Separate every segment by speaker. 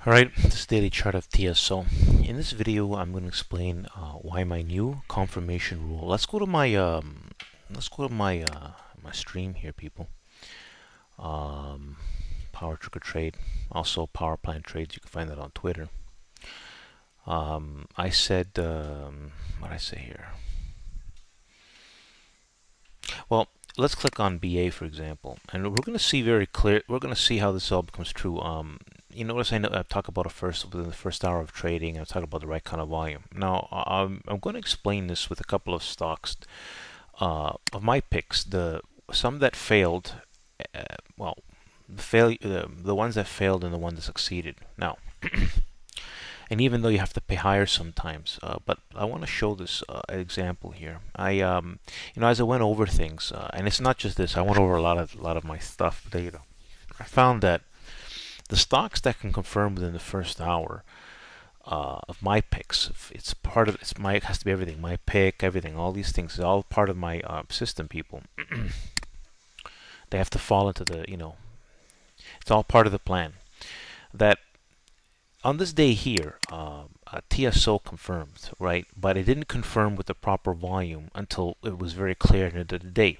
Speaker 1: Alright, this is daily chart of TSO. In this video, I'm going to explain why my new confirmation rule. Let's go to my stream here, people. Power trigger trade, also power plant trades. You can find that on Twitter. I said, what did I say here? Well, let's click on BA for example, and we're going to see very clear. We're going to see how this all becomes true. You notice I talk about within the first hour of trading. I talk about the right kind of volume. Now I'm going to explain this with a couple of stocks of my picks. Some that failed, well, the ones that failed and the ones that succeeded. Now. And even though you have to pay higher sometimes, but I want to show this example here. As I went over things, and it's not just this. I went over a lot of my stuff data. I found that the stocks that can confirm within the first hour of my picks, it has to be everything. My pick, everything, all these things is all part of my system. People, they have to fall into it's all part of the plan. That. On this day here, TSO confirmed, right? But it didn't confirm with the proper volume until it was very clear at the end of the day.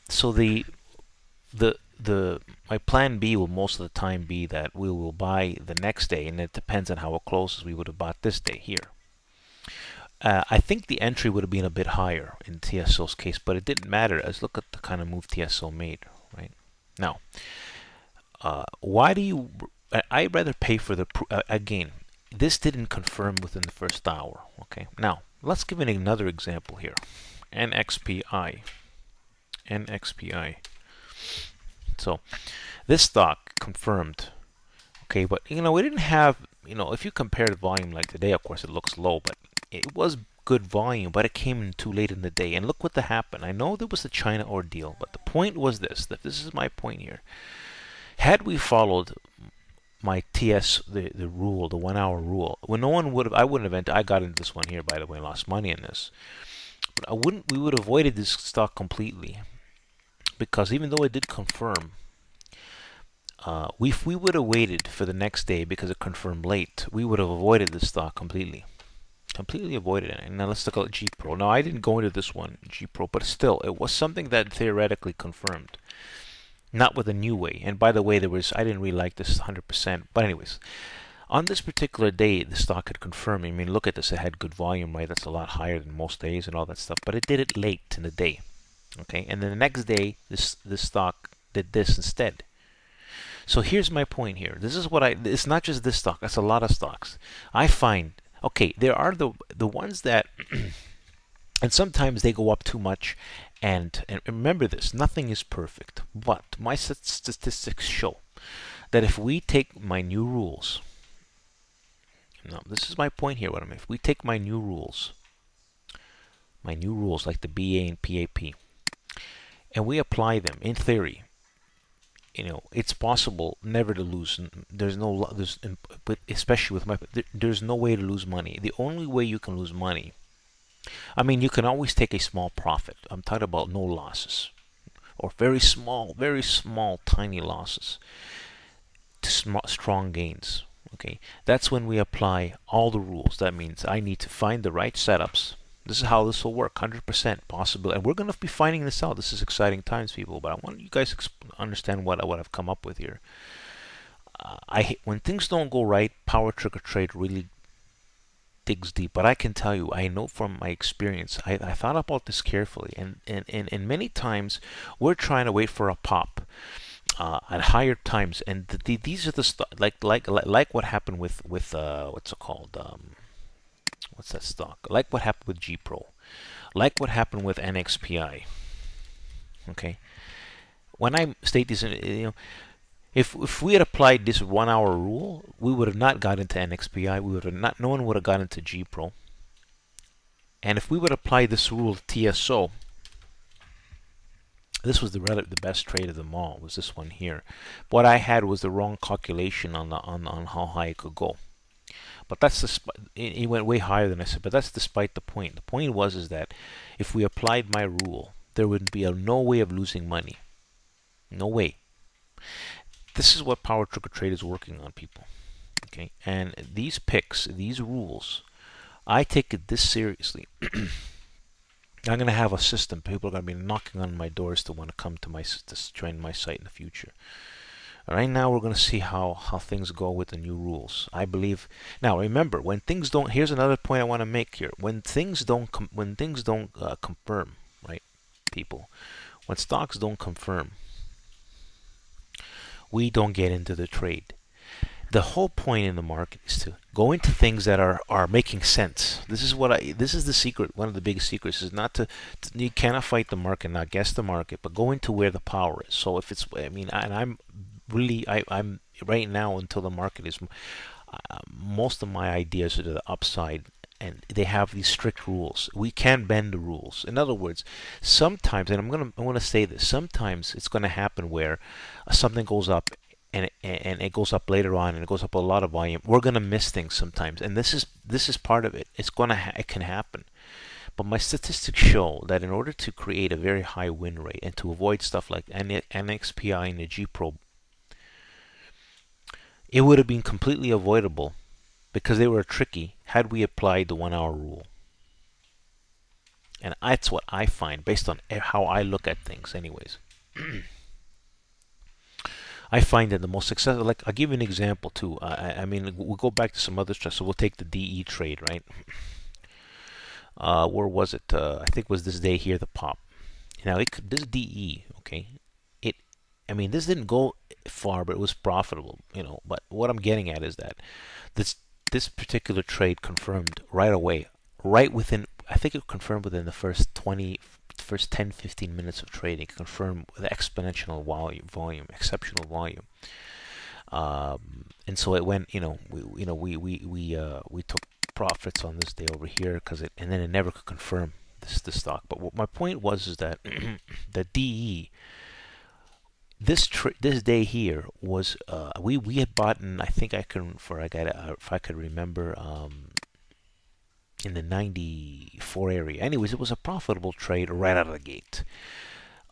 Speaker 1: So my plan B will most of the time be that we will buy the next day, and it depends on how it closes. We would have bought this day here. I think the entry would have been a bit higher in TSO's case, but it didn't matter. As look at the kind of move TSO made, right? Now, why do you? I'd rather pay for the again. This didn't confirm within the first hour. Okay. Now let's give it another example here. NXPI. So this stock confirmed. Okay, but we didn't have. If you compare the volume like today, of course it looks low, but it was good volume, but it came in too late in the day. And look what happened. I know there was the China ordeal, but the point was this. That this is my point here. Had we followed my the rule, the 1 hour rule, when no one would have, I wouldn't have entered. I got into this one here, by the way, and lost money in this. But we would have avoided this stock completely, because even though it did confirm, if we would have waited for the next day because it confirmed late, we would have avoided this stock completely. Completely avoided it. And now let's look at G Pro. Now I didn't go into this one, G Pro, but still, it was something that theoretically confirmed. Not with a new way. And by the way, I didn't really like this 100%. But anyways, on this particular day, the stock had confirmed. I mean, look at this. It had good volume, right? That's a lot higher than most days and all that stuff. But it did it late in the day. Okay, and then the next day, this stock did this instead. So here's my point here. This is it's not just this stock. That's a lot of stocks. I find, okay, there are the ones that, and sometimes they go up too much. And remember this, nothing is perfect. But my statistics show that if we take my new rules, now this is my point here, if we take my new rules like the BA and PAP, and we apply them in theory, it's possible never to lose. But especially with there's no way to lose money. The only way you can lose money, I mean, you can always take a small profit. I'm talking about no losses, or very small, tiny losses to strong gains. Okay, that's when we apply all the rules. That means I need to find the right setups. This is how this will work, 100% possible. And we're going to be finding this out. This is exciting times, people. But I want you guys to understand what I've come up with here. When things don't go right, power trigger trade really digs deep. But I can tell you, I know from my experience, I thought about this carefully, and many times we're trying to wait for a pop at higher times, and these are the like what happened with what's it called, what's that stock, like what happened with G Pro, like what happened with NXPI. Okay, when I state this, if we had applied this 1 hour rule, we would have not got into NXPI. No one would have got into G Pro. And if we would apply this rule to TSO, this was the best trade of them all. Was this one here? What I had was the wrong calculation on how high it could go. But that's it went way higher than I said. But that's despite the point. The point is that if we applied my rule, there would be no way of losing money. No way. This is what Power Trigger Trade is working on, people. Okay, and these picks, these rules, I take it this seriously. I'm going to have a system. People are going to be knocking on my doors to want to come to join my site in the future. Right now, we're going to see how things go with the new rules. I believe. Now, remember, when things don't. Here's another point I want to make here. When things don't confirm, right, people. When stocks don't confirm, we don't get into the trade. The whole point in the market is to go into things that are making sense. This is the secret. One of the biggest secrets is not to you cannot fight the market, not guess the market, but go into where the power is. So if it's, I mean, and I'm right now until the market is, most of my ideas are to the upside, and they have these strict rules. We can't bend the rules. In other words, sometimes, and I'm gonna say this, sometimes it's gonna happen where something goes up and it goes up later on, and it goes up a lot of volume. We're gonna miss things sometimes, and this is part of it. It can happen. But my statistics show that in order to create a very high win rate and to avoid stuff like NXPI and the G probe, it would have been completely avoidable because they were tricky had we applied the 1 hour rule. And that's what I find based on how I look at things anyways. I find that the most successful, like I'll give you an example too. I mean, we'll go back to some other stuff. So we'll take the DE trade, right? Where was it? I think it was this day here, the pop. Now this DE, okay. I mean, this didn't go far, but it was profitable, you know. But what I'm getting at is that this particular trade confirmed right away, right within. I think it confirmed within the first 10, 15 minutes of trading. Confirmed with exponential volume, exceptional volume. And so it went. We took profits on this day over here and then it never could confirm the stock. But what my point was is that the DE. This day here was we had bought in, I think if I could remember, in the 94 area. Anyways, it was a profitable trade right out of the gate.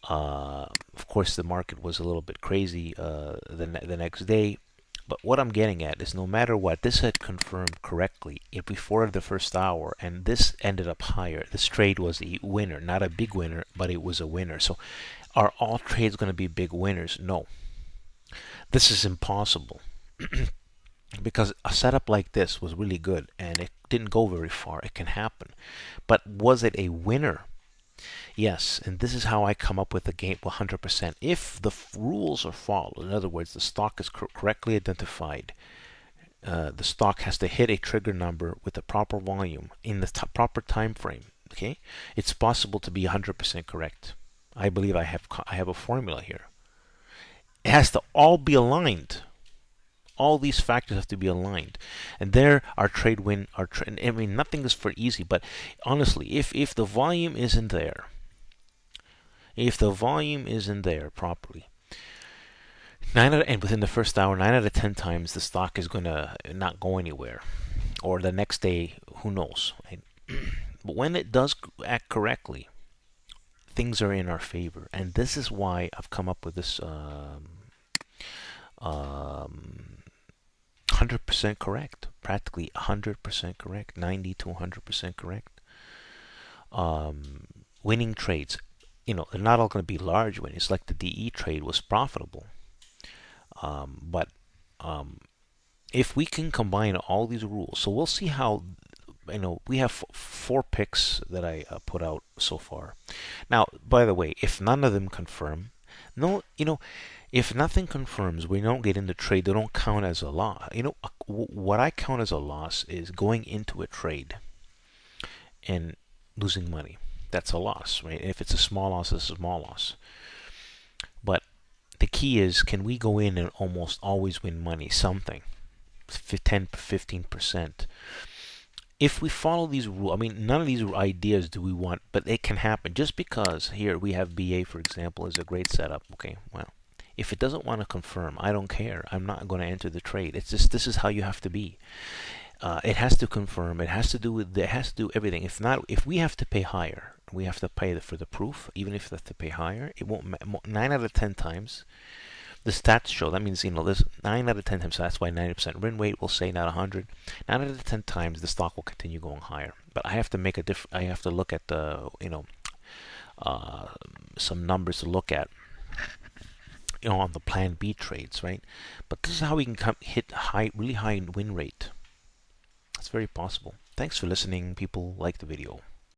Speaker 1: Of course, the market was a little bit crazy the next day. But what I'm getting at is no matter what, this had confirmed correctly before the first hour, and this ended up higher. This trade was a winner, not a big winner, but it was a winner. So are all trades going to be big winners? No. This is impossible. Because a setup like this was really good and it didn't go very far. It can happen. But was it a winner? Yes, and this is how I come up with the game 100%. If the rules are followed, in other words, the stock is correctly identified, the stock has to hit a trigger number with the proper volume in the proper time frame. Okay, it's possible to be 100% correct. I believe I have a formula here. It has to all be aligned. All these factors have to be aligned, and there our trade win. I mean, nothing is for easy, but honestly, if the volume isn't there, properly, and within the first hour, 9 out of 10 times the stock is gonna not go anywhere, or the next day, who knows? Right? But when it does act correctly, things are in our favor, and this is why I've come up with this 100% correct, practically 100% correct, 90 to 100% correct. Winning trades, they're not all going to be large winnings. Like the DE trade was profitable, but if we can combine all these rules, so we'll see how. We have 4 picks that I put out so far. Now, by the way, if none of them confirm, if nothing confirms, we don't get into trade. They don't count as a loss. What I count as a loss is going into a trade and losing money. That's a loss, right? If it's a small loss, it's a small loss. But the key is, can we go in and almost always win money? Something, 10, 15%. If we follow these rules, none of these ideas do we want, but it can happen. Just because here we have BA, for example, is a great setup. Okay, well, if it doesn't want to confirm, I don't care. I'm not going to enter the trade. It's just, this is how you have to be. It has to confirm. It has to do everything. If not, if we have to pay higher, we have to pay for the proof. Even if we have to pay higher, it won't. 9 out of 10 times, The stats show that means there's 9 out of 10 times. So that's why 90% win rate will say not 100. 9 out of 10 times the stock will continue going higher. But I have to make a I have to look at the some numbers to look at on the plan B trades, right? But this is how we can hit really high win rate. It's very possible. Thanks for listening, people. Like the video.